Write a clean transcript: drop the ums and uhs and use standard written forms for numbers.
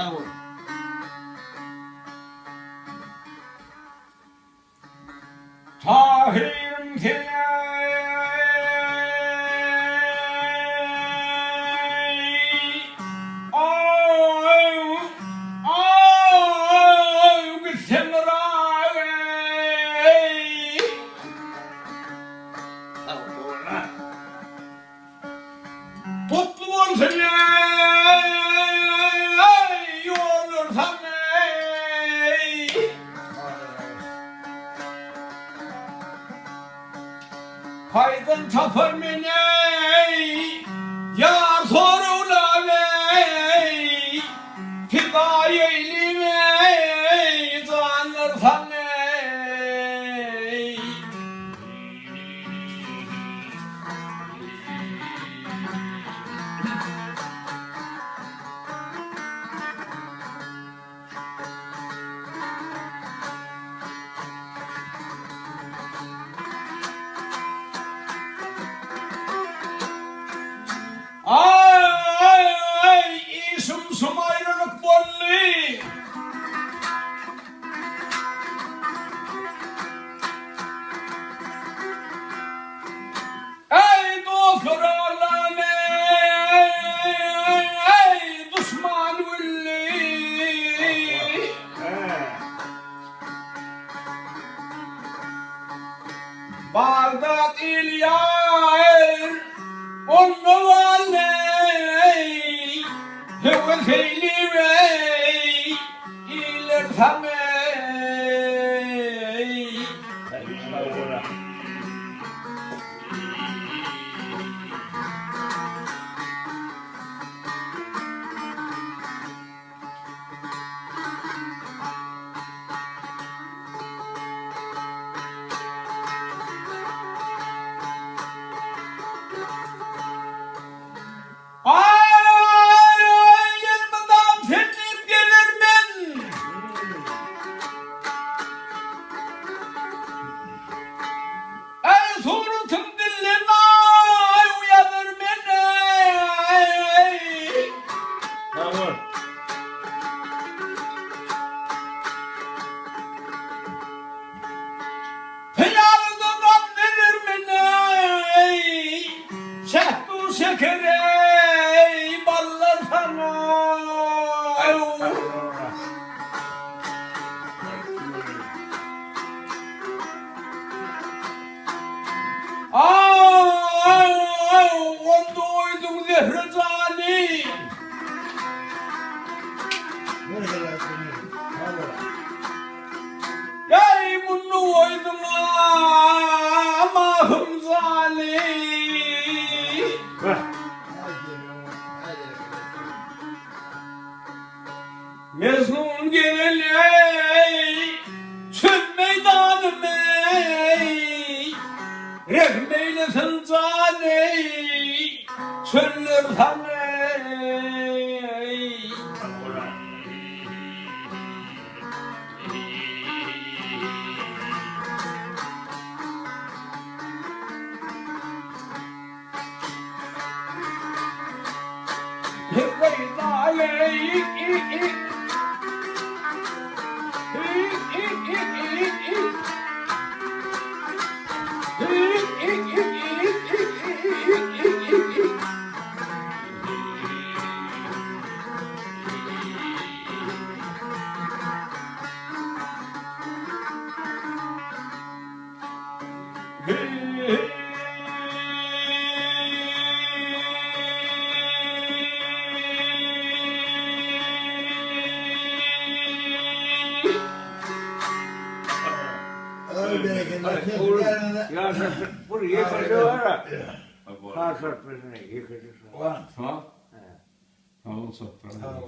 Sağ ol. Tahir'im seni mutlu olsun ey olursan ey. Haydın tapır beni ey yar soruna ey fidai eylim ey zanırsan ey. Ay, isum ayrılık bolli. Ey dostlarım ey düşman villi. Bağdat İlyar onu valey hevel feyli vey ilersam ey. Yılmadan senleyip gelir men. Ey suratım dilin ay uyanır beni. Tamam. Hıyarından verir beni. Şehdu şekeri ballar sana. Onda uydum zehre zani. Ey bunu uydum amahım zani. Mezun gelin ey çöl meydanım ey rekmeylesin can ey çöller tan ey. Ya buraya yıkacağız. Ha sırtını yıkacağız. Tamam. Tamam. Tamam.